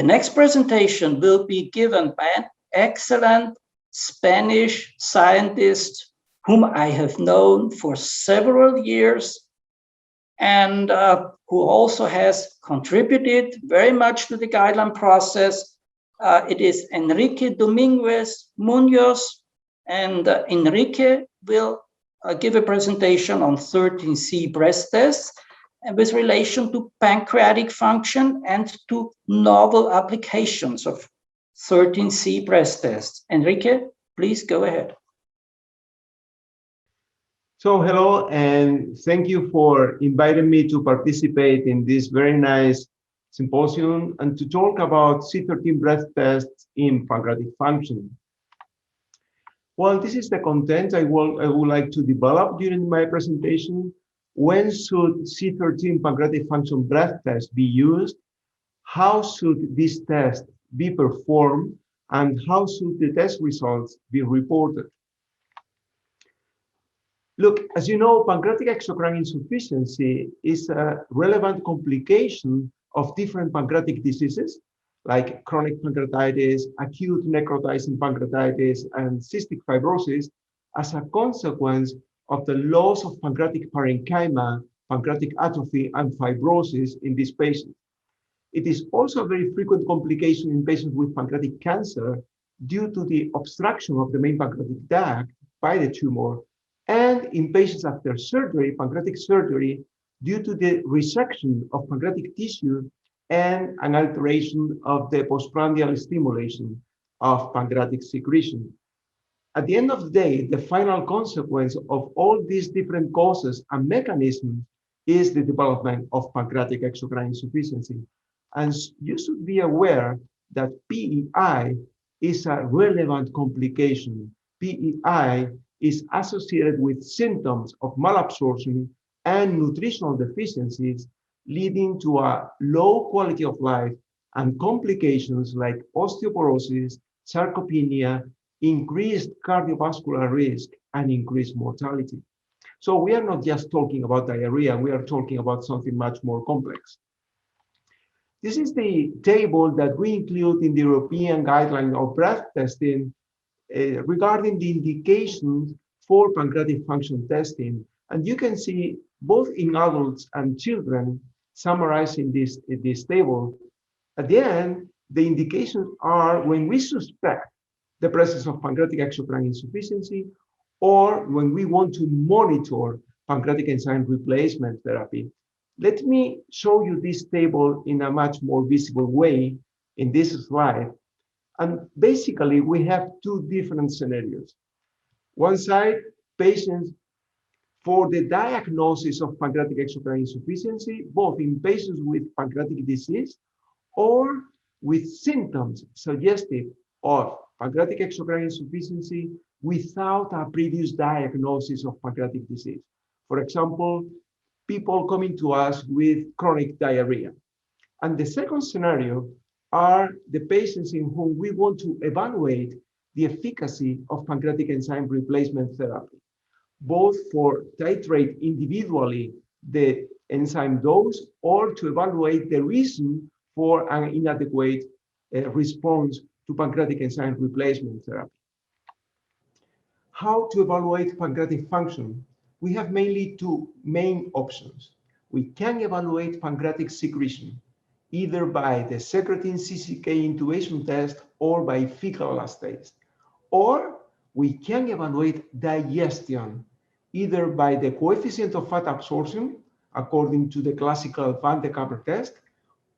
The next presentation will be given by an excellent Spanish scientist whom I have known for several years and who also has contributed very much to the guideline process. It is Enrique Dominguez Munoz, and Enrique will give a presentation on 13C breath tests and with relation to pancreatic function and to novel applications of 13C breath tests. Enrique, please go ahead. So hello, and thank you for inviting me to participate in this very nice symposium and to talk about C13 breath tests in pancreatic function. Well, this is the content I would like to develop during my presentation. When should C13 pancreatic function breath test be used? How should this test be performed? And how should the test results be reported? Look, as you know, pancreatic exocrine insufficiency is a relevant complication of different pancreatic diseases like chronic pancreatitis, acute necrotizing pancreatitis, and cystic fibrosis as a consequence of the loss of pancreatic parenchyma, pancreatic atrophy, and fibrosis in these patients. It is also a very frequent complication in patients with pancreatic cancer due to the obstruction of the main pancreatic duct by the tumor, and in patients after surgery, pancreatic surgery, due to the resection of pancreatic tissue and an alteration of the postprandial stimulation of pancreatic secretion. At the end of the day, the final consequence of all these different causes and mechanisms is the development of pancreatic exocrine insufficiency. And you should be aware that PEI is a relevant complication. PEI is associated with symptoms of malabsorption and nutritional deficiencies, leading to a low quality of life and complications like osteoporosis, sarcopenia, increased cardiovascular risk, and increased mortality. So we are not just talking about diarrhea, we are talking about something much more complex. This is the table that we include in the European guideline of breath testing regarding the indications for pancreatic function testing. And you can see both in adults and children summarized in this table. At the end, the indications are when we suspect the presence of pancreatic exocrine insufficiency or when we want to monitor pancreatic enzyme replacement therapy. Let me show you this table in a much more visible way in this slide. And basically, we have two different scenarios. One side, patients for the diagnosis of pancreatic exocrine insufficiency, both in patients with pancreatic disease or with symptoms suggestive of pancreatic exocrine insufficiency without a previous diagnosis of pancreatic disease. For example, people coming to us with chronic diarrhea. And the second scenario are the patients in whom we want to evaluate the efficacy of pancreatic enzyme replacement therapy, both for titrate individually the enzyme dose or to evaluate the reason for an inadequate response to pancreatic enzyme replacement therapy. How to evaluate pancreatic function? We have mainly two main options. We can evaluate pancreatic secretion, either by the secretin CCK intubation test or by fecal elastase. Or we can evaluate digestion, either by the coefficient of fat absorption, according to the classical Van de Kamer test,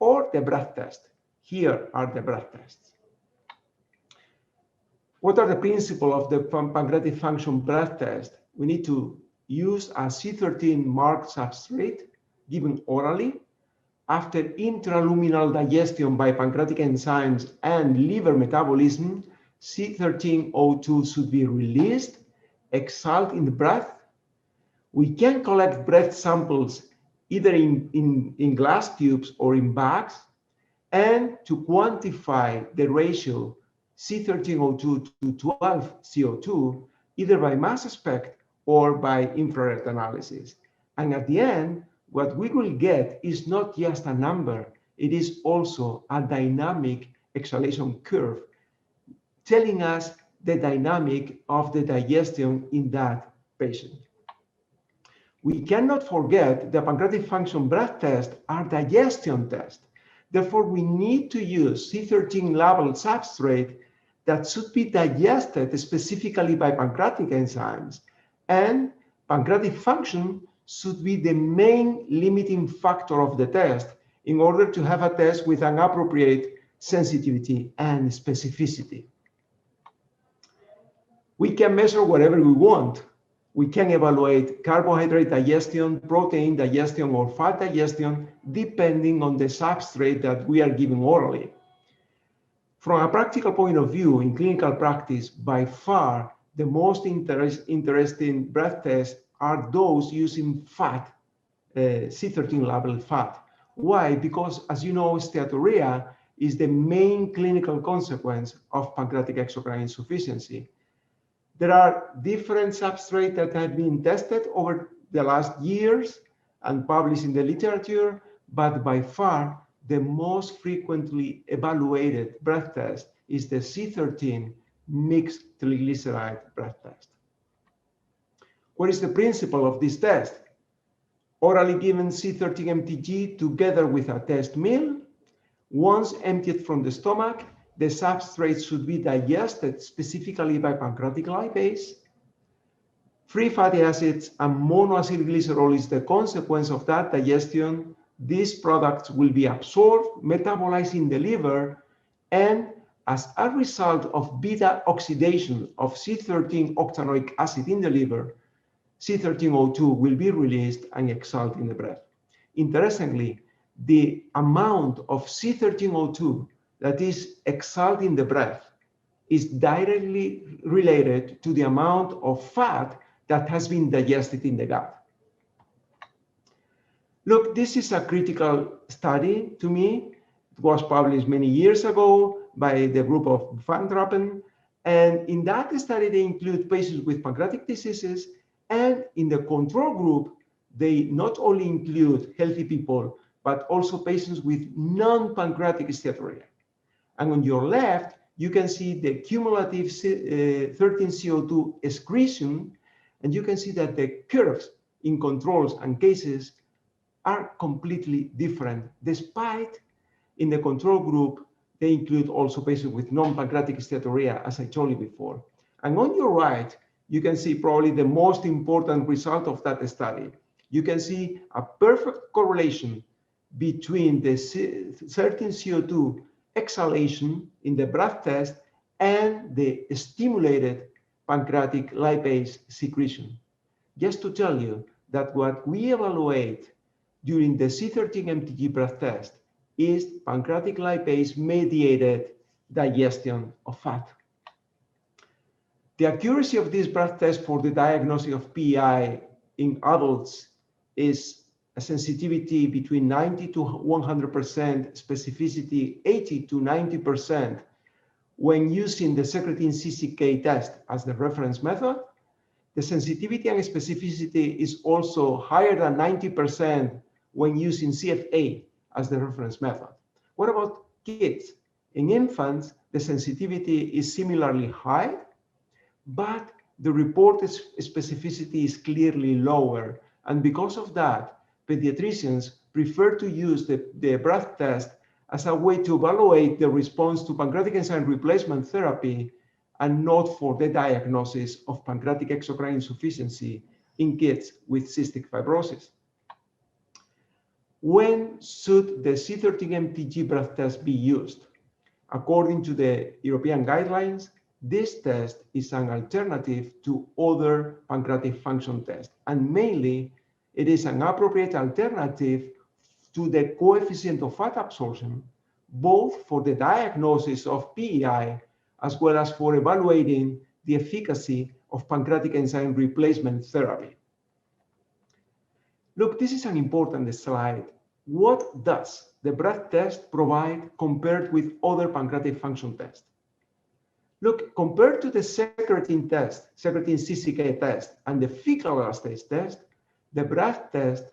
or the breath test. Here are the breath tests. What are the principles of the pancreatic function breath test? We need to use a C13 marked substrate given orally. After intraluminal digestion by pancreatic enzymes and liver metabolism, C13O2 should be released, exhaled in the breath. We can collect breath samples either in glass tubes or in bags, and to quantify the ratio C13O2 to 12 CO2, either by mass spec or by infrared analysis. And at the end, what we will get is not just a number, it is also a dynamic exhalation curve, telling us the dynamic of the digestion in that patient. We cannot forget the pancreatic function breath test are digestion tests. Therefore, we need to use C13 labeled substrate that should be digested specifically by pancreatic enzymes, and pancreatic function should be the main limiting factor of the test in order to have a test with an appropriate sensitivity and specificity. We can measure whatever we want. We can evaluate carbohydrate digestion, protein digestion, or fat digestion, depending on the substrate that we are giving orally. From a practical point of view, in clinical practice, by far, the most interesting breath tests are those using fat, C13 labeled fat. Why? Because, as you know, steatorrhea is the main clinical consequence of pancreatic exocrine insufficiency. There are different substrates that have been tested over the last years and published in the literature, but by far, the most frequently evaluated breath test is the C13 mixed triglyceride breath test. What is the principle of this test? Orally given C13 mtg together with a test meal. Once emptied from the stomach, the substrate should be digested specifically by pancreatic lipase. Free fatty acids and monoacylglycerol is the consequence of that digestion. These products will be absorbed, metabolized in the liver, and as a result of beta oxidation of C13 octanoic acid in the liver, C13O2 will be released and exhaled in the breath. Interestingly, the amount of C13O2 that is exhaled in the breath is directly related to the amount of fat that has been digested in the gut. Look, this is a critical study to me. It was published many years ago by the group of Van Drappen. And in that study, they include patients with pancreatic diseases. And in the control group, they not only include healthy people, but also patients with non-pancreatic steatorrhea. And on your left, you can see the cumulative 13CO2 excretion, and you can see that the curves in controls and cases are completely different, despite in the control group, they include also patients with non-pancreatic steatorrhea, as I told you before. And on your right, you can see probably the most important result of that study. You can see a perfect correlation between the 13CO2 exhalation in the breath test and the stimulated pancreatic lipase secretion. Just to tell you that what we evaluate during the C13 mtg breath test is pancreatic lipase mediated digestion of fat. The accuracy of this breath test for the diagnosis of PEI in adults is a sensitivity between 90 to 100%, specificity 80 to 90% when using the secretin CCK test as the reference method. The sensitivity and specificity is also higher than 90% when using CFA as the reference method. What about kids? In infants, the sensitivity is similarly high, but the reported specificity is clearly lower. And because of that, pediatricians prefer to use the breath test as a way to evaluate the response to pancreatic enzyme replacement therapy and not for the diagnosis of pancreatic exocrine insufficiency in kids with cystic fibrosis. When should the C13 mtg breath test be used? According to the European guidelines, this test is an alternative to other pancreatic function tests, and mainly it is an appropriate alternative to the coefficient of fat absorption, both for the diagnosis of PEI as well as for evaluating the efficacy of pancreatic enzyme replacement therapy. Look, this is an important slide. What does the breath test provide compared with other pancreatic function tests? Look, compared to the secretin test, secretin CCK test, and the fecal elastase test, the breath test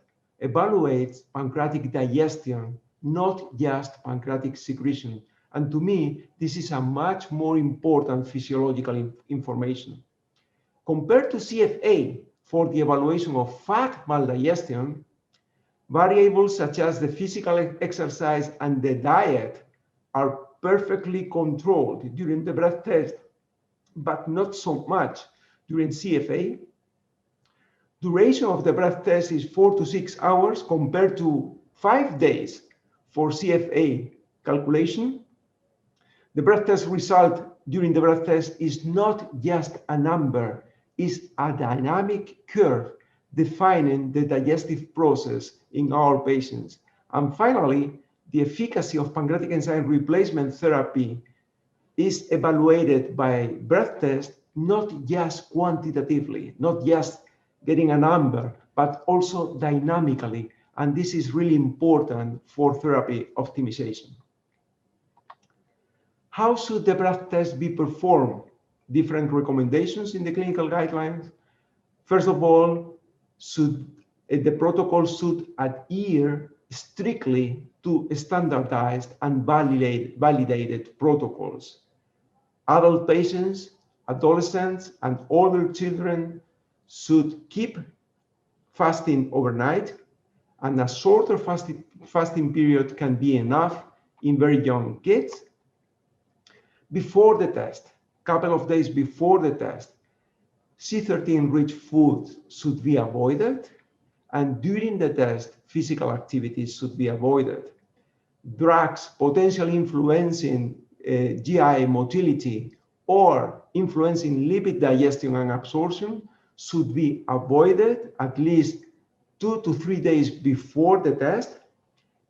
evaluates pancreatic digestion not just pancreatic secretion. And to me, this is a much more important physiological information. Compared to CFA for the evaluation of fat maldigestion, variables such as the physical exercise and the diet are perfectly controlled during the breath test, but not so much during CFA. Duration of the breath test is 4 to 6 hours compared to 5 days for CFA calculation. The breath test result during the breath test is not just a number, it's a dynamic curve defining the digestive process in our patients. And finally, the efficacy of pancreatic enzyme replacement therapy is evaluated by breath test, not just quantitatively, not just getting a number, but also dynamically. And this is really important for therapy optimization. How should the breath test be performed? Different recommendations in the clinical guidelines. First of all, the protocol should adhere strictly to standardized and validated protocols. Adult patients, adolescents, and older children should keep fasting overnight, and a shorter fasting period can be enough in very young kids. Before the test, couple of days before the test, C13-rich foods should be avoided, and during the test, physical activities should be avoided. Drugs potentially influencing GI motility or influencing lipid digestion and absorption should be avoided at least 2 to 3 days before the test,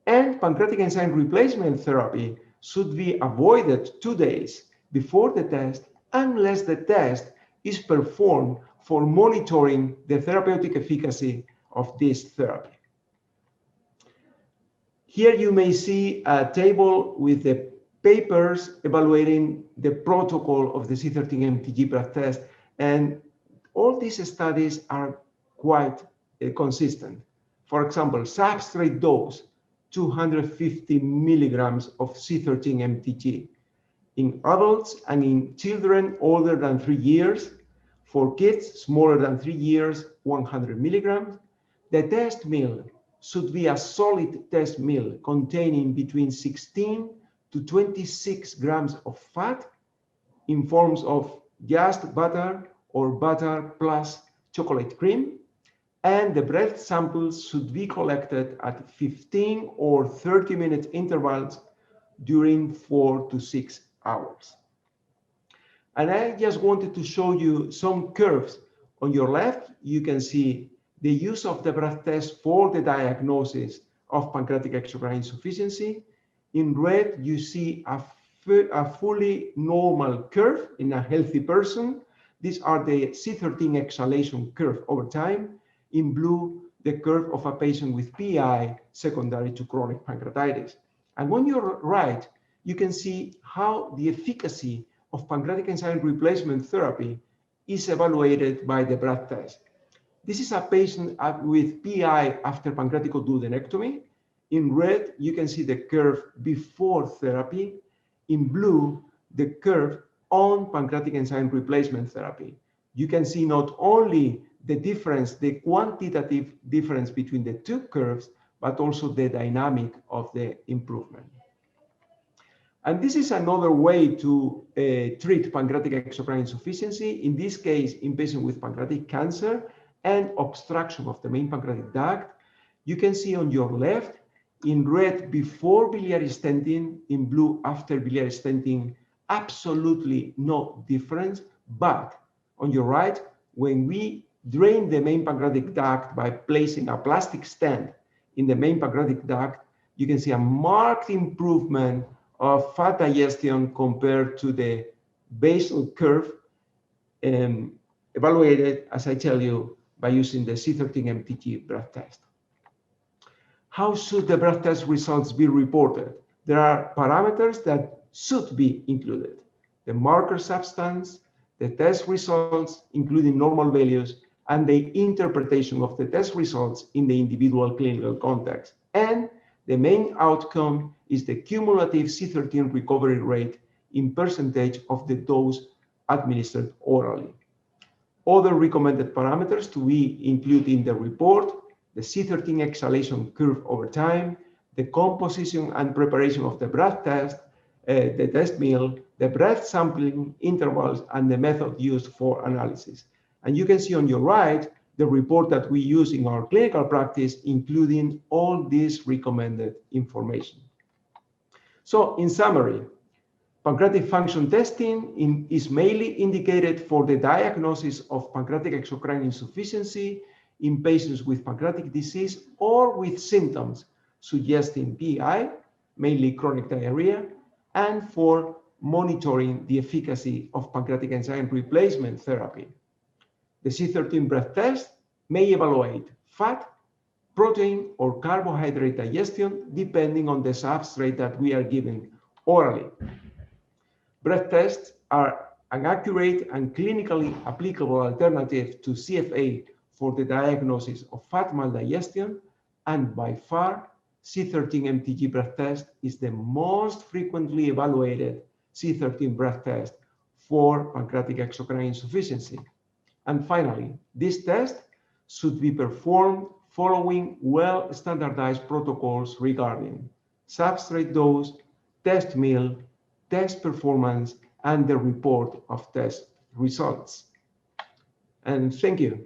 and pancreatic enzyme replacement therapy should be avoided 2 days before the test unless the test is performed for monitoring the therapeutic efficacy of this therapy. Here you may see a table with the papers evaluating the protocol of the C13-MTG breath test, and all these studies are quite consistent. For example, substrate dose, 250 milligrams of C13-MTG in adults and in children older than 3 years. For kids smaller than 3 years, 100 milligrams. The test meal should be a solid test meal containing between 16 to 26 grams of fat in forms of just butter or butter plus chocolate cream. And the breath samples should be collected at 15 or 30-minute intervals during 4 to 6 hours. And I just wanted to show you some curves. On your left, you can see the use of the breath test for the diagnosis of pancreatic exocrine insufficiency. In red, you see a fully normal curve in a healthy person. These are the C13 exhalation curve over time. In blue, the curve of a patient with PI secondary to chronic pancreatitis. And on your right, you can see how the efficacy of pancreatic enzyme replacement therapy is evaluated by the breath test. This is a patient with PI after pancreatic duodenectomy. In red, you can see the curve before therapy. In blue, the curve on pancreatic enzyme replacement therapy. You can see not only the difference, the quantitative difference between the two curves, but also the dynamic of the improvement. And this is another way to treat pancreatic exocrine insufficiency, in this case, in patients with pancreatic cancer and obstruction of the main pancreatic duct. You can see on your left, in red, before biliary stenting, in blue, after biliary stenting, absolutely no difference. But on your right, when we drain the main pancreatic duct by placing a plastic stent in the main pancreatic duct, you can see a marked improvement of fat digestion compared to the basal curve evaluated, as I tell you, by using the C13-MTG breath test. How should the breath test results be reported? There are parameters that should be included: the marker substance, the test results, including normal values, and the interpretation of the test results in the individual clinical context, and The main outcome is the cumulative C13 recovery rate in percentage of the dose administered orally. Other recommended parameters to be included in the report: the C13 exhalation curve over time, the composition and preparation of the breath test, the test meal, the breath sampling intervals, and the method used for analysis. And you can see on your right the report that we use in our clinical practice, including all this recommended information. So in summary, pancreatic function testing is mainly indicated for the diagnosis of pancreatic exocrine insufficiency in patients with pancreatic disease or with symptoms suggesting PI, mainly chronic diarrhea, and for monitoring the efficacy of pancreatic enzyme replacement therapy. The C13 breath test may evaluate fat, protein, or carbohydrate digestion depending on the substrate that we are giving orally. Breath tests are an accurate and clinically applicable alternative to CFA for the diagnosis of fat maldigestion, and by far, C13-MTG breath test is the most frequently evaluated C13 breath test for pancreatic exocrine insufficiency. And finally, this test should be performed following well-standardized protocols regarding substrate dose, test meal, test performance, and the report of test results. And thank you.